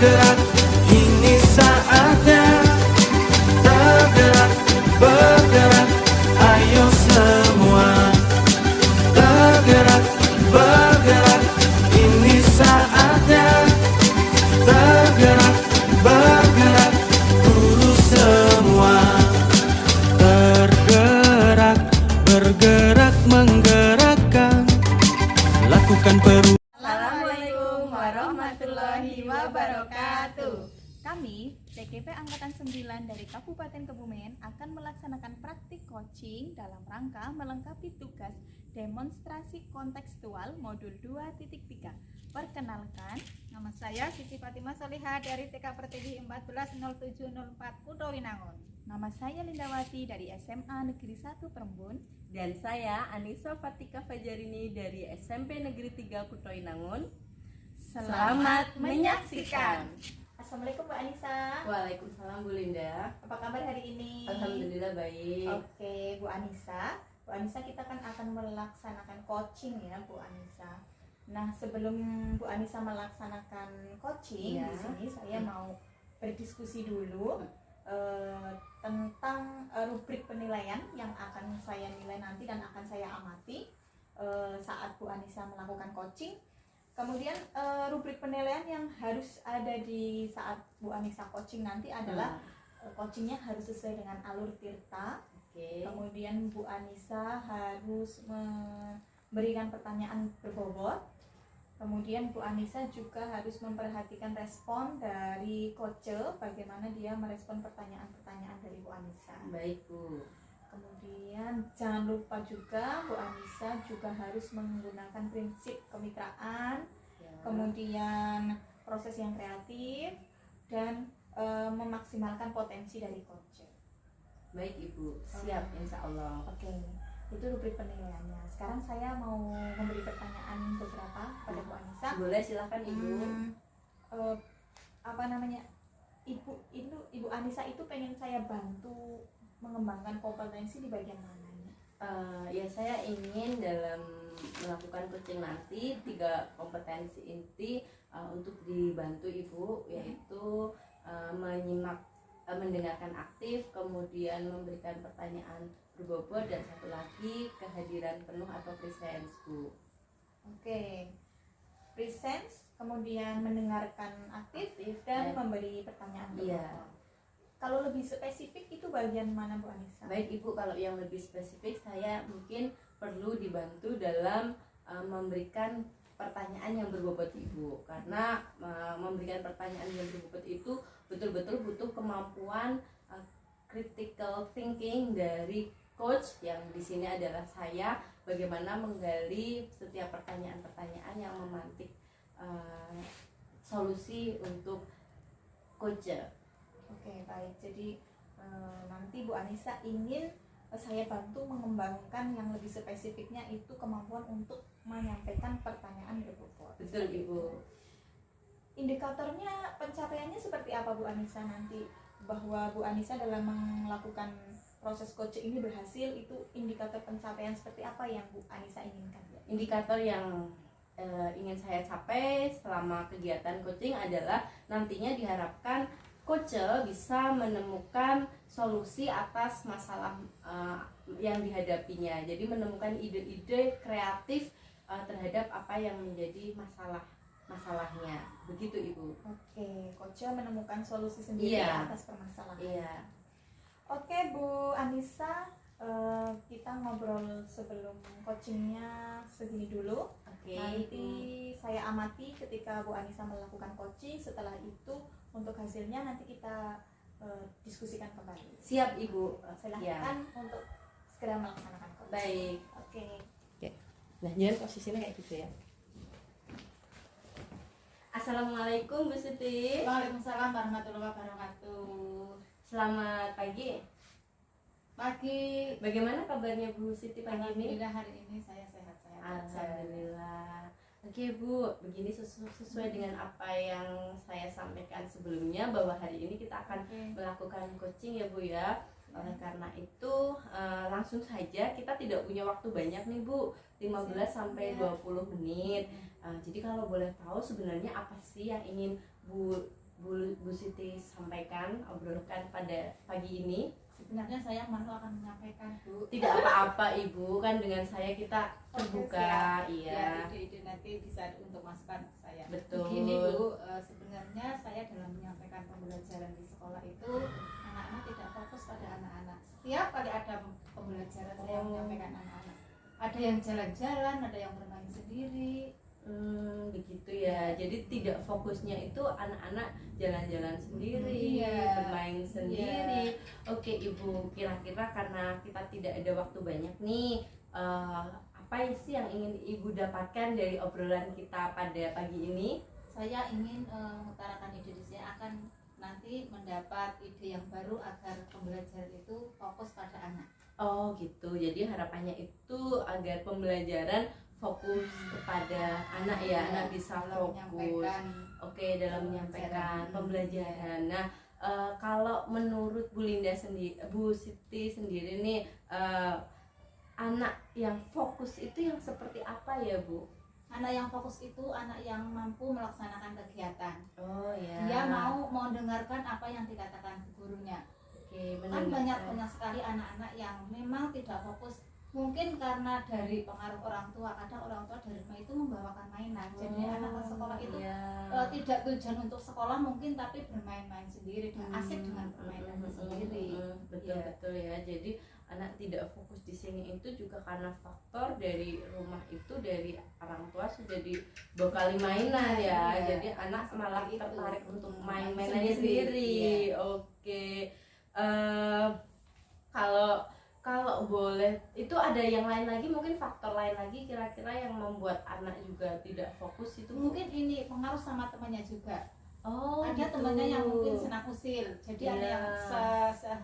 bergerak, ini saatnya. Tergerak, bergerak, ayo semua. Tergerak, bergerak, ini saatnya. Tergerak, bergerak, guru semua. Tergerak, bergerak, menggerakkan, lakukan perubahan. Assalamualaikum warahmatullahi wabarakatuh. Kami, TKP Angkatan 9 dari Kabupaten Kebumen akan melaksanakan praktik coaching dalam rangka melengkapi tugas demonstrasi kontekstual modul 2.3. Perkenalkan, nama saya Siti Fatimah Solihah dari TK Pertiwi 140704 Kutowinangun. Nama saya Lindawati dari SMA Negeri 1 Perembun. Dan saya Anissa Fatika Fajarini dari SMP Negeri 3 Kutowinangun. Selamat menyaksikan. Assalamualaikum Bu Anissa. Waalaikumsalam Bu Linda. Apa kabar hari ini? Alhamdulillah baik. Oke, Bu Anissa. Bu Anissa, kita kan akan melaksanakan coaching ya, Bu Anissa. Nah, sebelum Bu Anissa melaksanakan coaching, Ya. di sini saya mau berdiskusi dulu tentang rubrik penilaian yang akan saya nilai nanti dan akan saya amati saat Bu Anissa melakukan coaching. Kemudian rubrik penilaian yang harus ada di saat Bu Anissa coaching nanti adalah coachingnya harus sesuai dengan alur tirta. Oke. Kemudian Bu Anissa harus memberikan pertanyaan berbobot. Kemudian Bu Anissa juga harus memperhatikan respon dari coach, bagaimana dia merespon pertanyaan-pertanyaan dari Bu Anissa. Baik Bu. Kemudian jangan lupa juga Bu Anissa juga harus menggunakan prinsip kemitraan, Ya. kemudian proses yang kreatif, dan memaksimalkan potensi dari coach. Baik Ibu, siap insya Allah. Oke, itu rubrik penilaiannya. Sekarang saya mau memberi pertanyaan beberapa pada Bu Anissa. Boleh silakan Ibu. Apa namanya? Ibu Anissa itu pengen saya bantu mengembangkan kompetensi di bagian mananya? Ya saya ingin dalam melakukan coaching nanti 3 kompetensi inti untuk dibantu Ibu, yaitu mendengarkan aktif, kemudian memberikan pertanyaan berbobot, dan satu lagi kehadiran penuh atau presence Bu. Oke, presence, kemudian mendengarkan aktif dan memberi pertanyaan berbobot. Iya. Kalau lebih spesifik itu bagian mana Bu Anissa? Baik Ibu, kalau yang lebih spesifik saya mungkin perlu dibantu dalam memberikan pertanyaan yang berbobot Ibu, karena memberikan pertanyaan yang berbobot itu betul-betul butuh kemampuan critical thinking dari coach, yang di sini adalah saya, bagaimana menggali setiap pertanyaan-pertanyaan yang memantik solusi untuk coach. Oke, baik. Jadi nanti Bu Anissa ingin saya bantu mengembangkan yang lebih spesifiknya itu kemampuan untuk menyampaikan pertanyaan berbobot. Betul Ibu. Indikatornya pencapaiannya seperti apa Bu Anissa nanti, bahwa Bu Anissa dalam melakukan proses coaching ini berhasil, itu indikator pencapaian seperti apa yang Bu Anissa inginkan? Indikator yang ingin saya capai selama kegiatan coaching adalah nantinya diharapkan coach bisa menemukan solusi atas masalah yang dihadapinya. Jadi menemukan ide-ide kreatif terhadap apa yang menjadi masalahnya. Begitu Ibu. Oke, coach menemukan solusi sendiri atas permasalahan. Iya. Oke Bu Anissa, kita ngobrol sebelum coachingnya segini dulu. Oke. Nanti saya amati ketika Bu Anissa melakukan coaching. Setelah itu untuk hasilnya nanti kita diskusikan kembali. Siap Ibu. Silahkan untuk segera melaksanakan coaching. Baik. Oke. Nah, jangan posisinya kayak gitu ya. Assalamualaikum Bu Siti. Waalaikumsalam warahmatullahi wabarakatuh. Selamat pagi. Pagi. Bagaimana kabarnya Bu Siti pagi ini? Alhamdulillah hari ini saya sehat-sehat. Alhamdulillah. Oke Bu, begini sesuai dengan apa yang saya sampaikan sebelumnya, bahwa hari ini kita akan melakukan coaching ya Bu ya. Oleh karena itu langsung saja, kita tidak punya waktu banyak nih Bu, 15 sampai 20 menit. Jadi kalau boleh tahu sebenarnya apa sih yang ingin Bu Bu Siti sampaikan, obrolkan pada pagi ini? Sebenarnya saya malu akan menyampaikan, Bu. Tidak apa-apa Ibu, kan dengan saya kita terbuka. Iya. Ide-ide nanti bisa untuk masukan ke saya. Betul. Begini, Bu, sebenarnya saya dalam menyampaikan pembelajaran di sekolah itu anak-anak tidak fokus pada anak-anak. Setiap kali ada pembelajaran saya menyampaikan anak-anak. Ada yang jalan-jalan, ada yang bermain sendiri. Begitu ya. Jadi tidak fokusnya itu anak-anak jalan-jalan sendiri, Iya. bermain sendiri. Oke Ibu, kira-kira karena kita tidak ada waktu banyak nih, apa sih yang ingin Ibu dapatkan dari obrolan kita pada pagi ini? Saya ingin mengutarakan ide saya akan nanti mendapat ide yang baru agar pembelajaran itu fokus pada anak. Oh gitu. Jadi harapannya itu agar pembelajaran fokus kepada anak ya, anak bisa Dalam fokus. menyampaikan Oke, dalam menyampaikan pembelajaran. pembelajaran. Nah, kalau menurut Bu Linda sendiri, Bu Siti sendiri nih, anak yang fokus itu yang seperti apa ya Bu? Anak yang fokus itu anak yang mampu melaksanakan kegiatan. Oh ya. Dia mau mendengarkan apa yang dikatakan gurunya. Oke, Kan mendengarkan. banyak sekali anak-anak yang memang tidak fokus. Mungkin karena dari pengaruh orang tua, kadang orang tua dari rumah itu membawakan mainan. Jadi anak ke sekolah itu iya. tidak tujuan untuk sekolah mungkin, tapi bermain-main sendiri dan asik dengan permainannya sendiri. Betul Iya. betul ya. Jadi anak tidak fokus di sini itu juga karena faktor dari rumah itu, dari orang tua sudah dibekali mainan ya. Iya. Jadi anak malah Seperti itu. tertarik untuk Main main-mainannya sendiri. sendiri. Oke. Kalau boleh, itu ada yang lain lagi, mungkin faktor lain lagi kira-kira yang membuat anak juga tidak fokus itu Bu? Mungkin ini pengaruh sama temannya juga. Oh, Ada gitu. temannya yang mungkin senang usil, jadi ada Iya. yang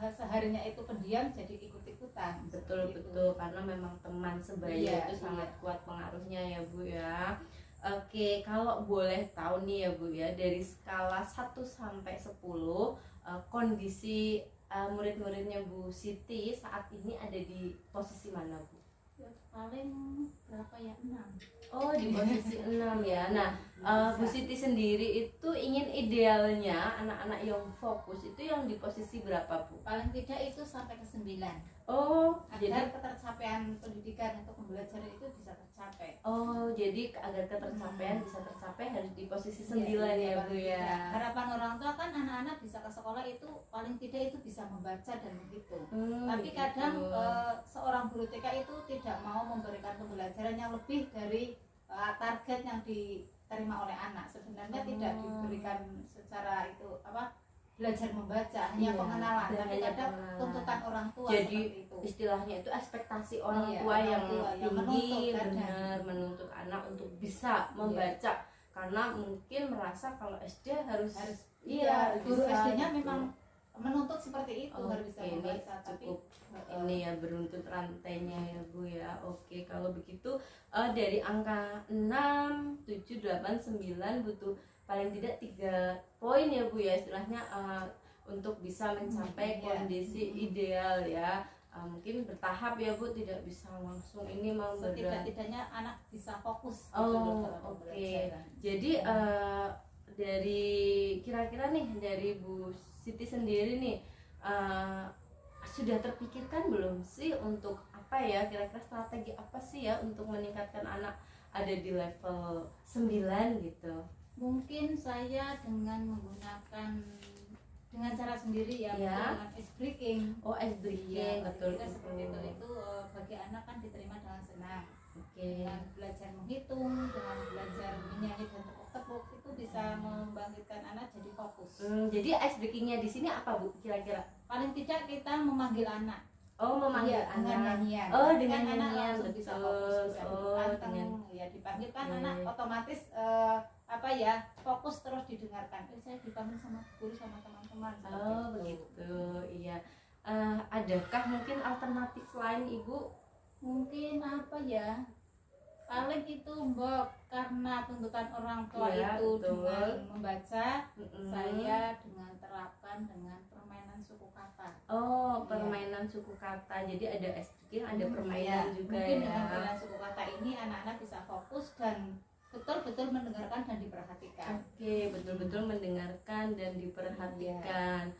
seharinya itu pendiam jadi ikut-ikutan. Betul Gitu. betul, karena memang teman sebaya Iya, itu sangat iya. kuat pengaruhnya ya Bu ya. Oke, kalau boleh tahu nih ya Bu ya, dari skala 1 sampai 10, kondisi murid-muridnya Bu Siti saat ini ada di posisi mana Bu? Ya, paling berapa ya, 6. Oh, di posisi 6 ya. Nah, Bu Siti sendiri itu ingin idealnya anak-anak yang fokus itu yang di posisi berapa Bu? Paling tidak itu sampai ke 9. Oh, jadi Agar ketercapaian pendidikan untuk pembelajaran itu bisa tercapai. agar ketercapaian bisa tercapai harus di posisi 9 Iya, ya Bu paling ya. tidak. Harapan orang tua kan anak-anak bisa ke sekolah itu paling tidak itu bisa membaca dan menghitung. Tapi Gitu. kadang seorang guru TK itu tidak mau memberikan pembelajaran yang lebih dari target yang diterima oleh anak. Sebenarnya tidak diberikan secara itu belajar membaca, hanya Iya, pengenalan. dan Tapi hanya kadang pengenalan. tuntutan orang tua Jadi seperti itu. istilahnya itu ekspektasi orang Iya, tua orang yang tua yang tinggi, menuntut kadang. benar menuntut anak untuk bisa membaca karena mungkin merasa kalau SD harus Iya, guru bisa SD-nya gitu. memang menuntut seperti itu, harus bisa Oke, ini membaca. Tapi cukup ini ya beruntut rantainya ya Bu ya. Oke, kalau begitu dari angka 6, 7, 8, 9 butuh paling tidak 3 poin ya Bu ya, istilahnya untuk bisa mencapai Iya. kondisi ideal ya. Mungkin bertahap ya Bu, tidak bisa langsung ini mau setidak-tidaknya anak bisa fokus gitu Oh, loh dalam oke. pembelajaran. Jadi dari kira-kira nih dari Bu Siti sendiri nih sudah terpikirkan belum sih untuk apa ya, kira-kira strategi apa sih ya untuk meningkatkan anak ada di level 9 gitu? Mungkin saya dengan menggunakan dengan cara sendiri ya, Ya. mungkin dengan ice breaking. Oh, ice breaking, betul kita seperti itu. itu bagi anak kan diterima dengan senang. Oke. Dengan belajar menghitung, dengan belajar menyanyi dan tepuk-tepuk itu bisa membangkitkan anak jadi fokus. Jadi ice breakingnya di sini apa Bu kira-kira? Paling tidak kita memanggil anak. Oh, memanggil Iya, dengan anak. nyanyian. Oh, Kan dengan anak nyanyian, langsung bisa betul. fokus, bisa Oh, dipanteng, dengan- ya dipanggilkan Oke. anak otomatis fokus terus didengarkan. Saya dipanggil sama guru sama teman-teman. seperti Oh, itu. begitu. Iya. Adakah mungkin alternatif lain Ibu? Mungkin apa ya? Paling itu Mbok, karena tuntutan orang tua Iya, itu betul. dengan membaca, Mm-mm. saya dengan terapkan dengan permainan suku kata. Oh, Iya. permainan suku kata. Jadi ada ice breaking, ada permainan Iya, juga mungkin ya. dengan permainan suku kata ini anak-anak bisa fokus dan betul-betul mendengarkan dan diperhatikan. Oke, betul-betul mendengarkan dan diperhatikan.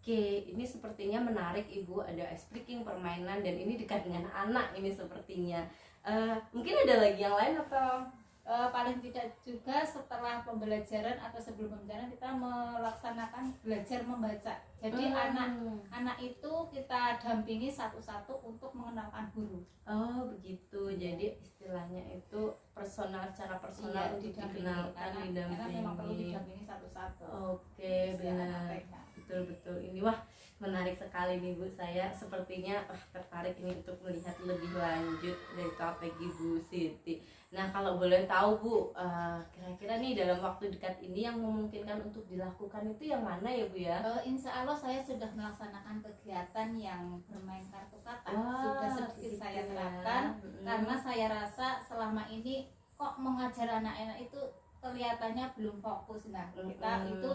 Oke, ini sepertinya menarik Ibu, ada ice breaking, permainan, dan ini dekat dengan anak ini sepertinya. Mungkin ada lagi yang lain atau? Paling tidak juga setelah pembelajaran atau sebelum pembelajaran kita melaksanakan belajar membaca. Jadi anak itu kita dampingi satu-satu untuk mengenalkan huruf. Oh begitu, jadi istilahnya itu personal, secara personal untuk dikenalkan, karena memang perlu didampingi satu-satu. Oke, benar, betul-betul. Ini wah menarik sekali nih Bu, saya sepertinya tertarik ini untuk melihat lebih lanjut dari strategi Bu Siti. Nah kalau boleh tahu Bu, kira-kira nih dalam waktu dekat ini yang memungkinkan untuk dilakukan itu yang mana ya Bu ya? Insya Allah saya sudah melaksanakan kegiatan yang bermain kartu kata, sudah sedikit saya terapkan, karena saya rasa selama ini kok mengajar anak-anak itu kelihatannya belum fokus. Nah kita itu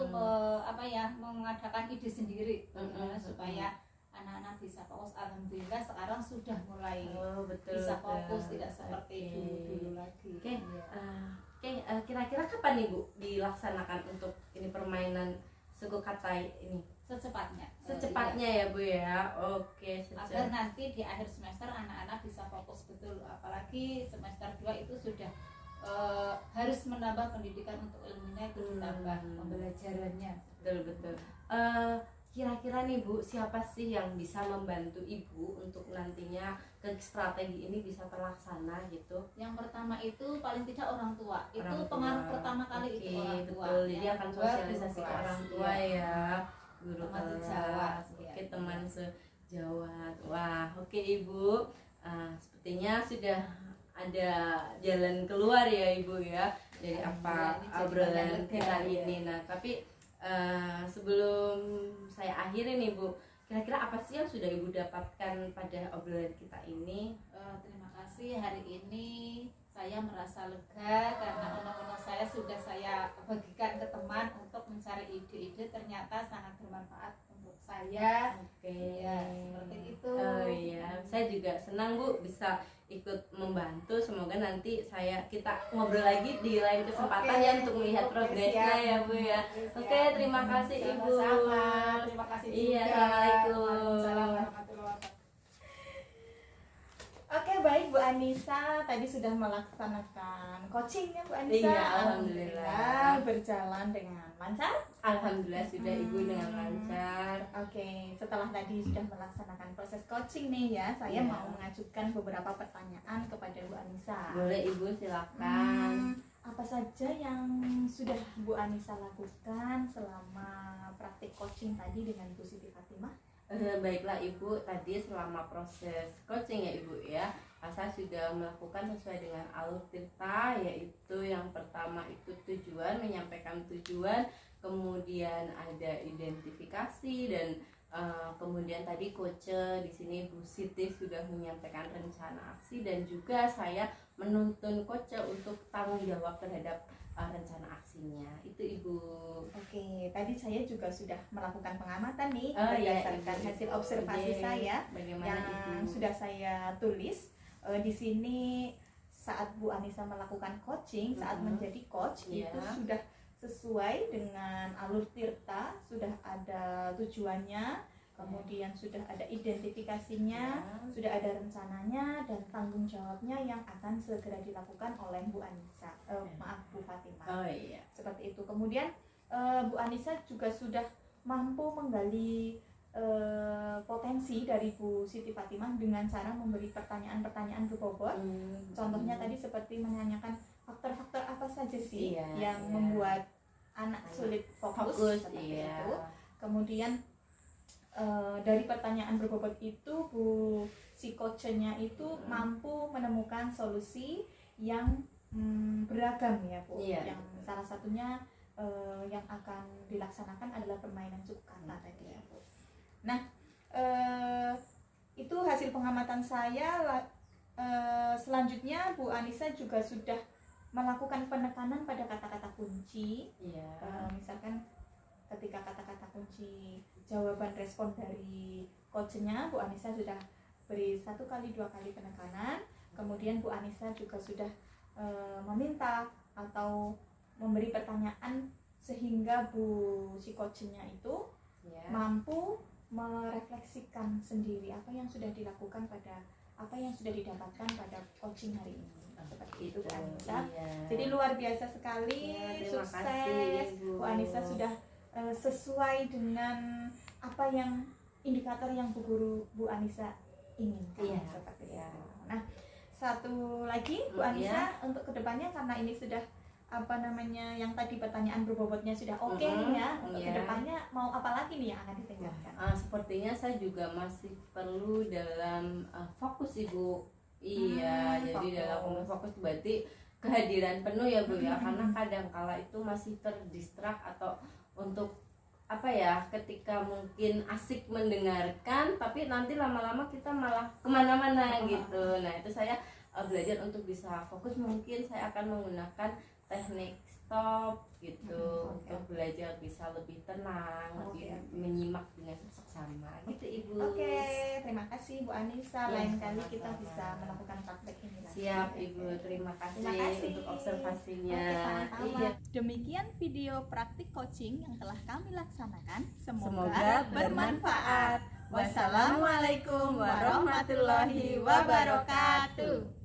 mengadakan ide sendiri bagaimana supaya anak-anak bisa fokus. Alhamdulillah sekarang sudah mulai bisa fokus, tidak seperti dulu lagi. Kira-kira kapan nih Bu dilaksanakan untuk ini permainan suku kata ini? Secepatnya ya Bu ya. Oke, agar nanti di akhir semester anak-anak bisa fokus betul, apalagi semester 2 itu sudah harus menambah pendidikan untuk ilmunya, itu ditambah pembelajarannya. Betul. Kira-kira nih Bu, siapa sih yang bisa membantu Ibu untuk nantinya strategi ini bisa terlaksana gitu? Yang pertama itu paling tidak orang tua. Itu pengaruh pertama kali itu orang tua. Betul. Jadi akan sosialisasi ke orang tua ya. Guru teman sejawat. Oke, teman sejawat. Wah, oke Ibu. Sepertinya sudah ada jalan keluar ya Ibu ya dari apa obrolan kita ini. Nah, tapi sebelum saya akhiri nih Bu, kira-kira apa sih yang sudah Ibu dapatkan pada obrolan kita ini? Terima kasih, hari ini saya merasa lega karena undang-undang saya sudah saya bagikan ke teman untuk mencari ide-ide, ternyata sangat bermanfaat untuk saya. Oke. Ya, seperti itu. Oh iya, saya juga senang Bu bisa ikut membantu. Semoga nanti kita ngobrol lagi di lain kesempatan ya untuk melihat progresnya ya Bu ya. Oke, terima kasih Ibu. Sama-sama. Terima kasih juga. Iya, assalamualaikum. Waalaikumsalam warahmatullahi wabarakatuh. Oke, baik Bu Anissa, tadi sudah melaksanakan coachingnya Bu Anissa. Iya, alhamdulillah berjalan dengan lancar. Alhamdulillah sudah Ibu dengan lancar. Oke, setelah tadi sudah melaksanakan proses coaching nih ya, saya mau mengajukan beberapa pertanyaan kepada Bu Anissa. Boleh Ibu, silakan. Apa saja yang sudah Bu Anissa lakukan selama praktik coaching tadi dengan Bu Siti Fatimah? Baiklah Ibu, tadi selama proses coaching ya Ibu ya, saya sudah melakukan sesuai dengan alur tirta, yaitu yang pertama itu tujuan, menyampaikan tujuan, kemudian ada identifikasi, dan kemudian tadi coach di sini Bu Siti sudah menyampaikan rencana aksi, dan juga saya menuntun coach untuk tanggung jawab terhadap rencana aksinya. Itu Ibu. Oke, tadi saya juga sudah melakukan pengamatan nih berdasarkan hasil observasi saya yang sudah saya tulis di sini. Saat Bu Anissa melakukan coaching, saat menjadi coach itu sudah sesuai dengan alur tirta, sudah ada tujuannya, kemudian sudah ada identifikasinya, sudah ada rencananya dan tanggung jawabnya yang akan segera dilakukan oleh Bu Anissa, Bu Fatimah. Seperti itu. Kemudian Bu Anissa juga sudah mampu menggali potensi dari Bu Siti Fatimah dengan cara memberi pertanyaan-pertanyaan berbobot. Contohnya tadi seperti menanyakan faktor-faktor apa saja sih yang membuat anak sulit fokus seperti itu. Kemudian dari pertanyaan berbobot itu si coachnya itu mampu menemukan solusi yang beragam ya Bu. Yang salah satunya yang akan dilaksanakan adalah permainan suku kata tadi ya Bu. Nah itu hasil pengamatan saya. Selanjutnya Bu Anissa juga sudah melakukan penekanan pada kata-kata kunci. Misalkan ketika kata-kata kunci jawaban respon dari coachnya, Bu Anissa sudah beri 1 kali 2 kali penekanan. Kemudian Bu Anissa juga sudah meminta atau memberi pertanyaan sehingga si coachingnya itu Ya. mampu merefleksikan sendiri apa yang sudah dilakukan pada apa yang sudah didapatkan pada coaching hari ini. Seperti itu Bu Anissa. Iya. Jadi luar biasa sekali, Ya, terima sukses kasih, Ibu. Bu Anissa sudah sesuai dengan apa yang indikator yang Bu Anissa inginkan. Iya. Seperti Iya. itu. Nah, satu lagi Bu Iya. Anissa untuk kedepannya, karena ini sudah yang tadi pertanyaan berbobotnya sudah oke Mhm, nih ya, untuk iya. kedepannya mau apa lagi nih yang akan ditingkatkan? Sepertinya saya juga masih perlu dalam fokus Ibu. Iya, jadi fokus. dalam fokus berarti kehadiran penuh ya Bu ya, karena kadang kala itu masih terdistrak atau untuk apa ya, ketika mungkin asik mendengarkan tapi nanti lama-lama kita malah kemana-mana gitu. Nah itu saya belajar untuk bisa fokus, mungkin saya akan menggunakan teknik stop gitu untuk belajar bisa lebih tenang, lebih menyimak dengan seksama gitu Ibu. Oke, terima kasih Bu Anissa. Ya, Lain kali sama-sama. kita bisa melakukan praktek ini lagi. Siap Ibu, terima kasih, Terima kasih untuk observasinya. Oke, sama-sama. Iya. Demikian video praktik coaching yang telah kami laksanakan. Semoga bermanfaat. Wassalamualaikum warahmatullahi wabarakatuh.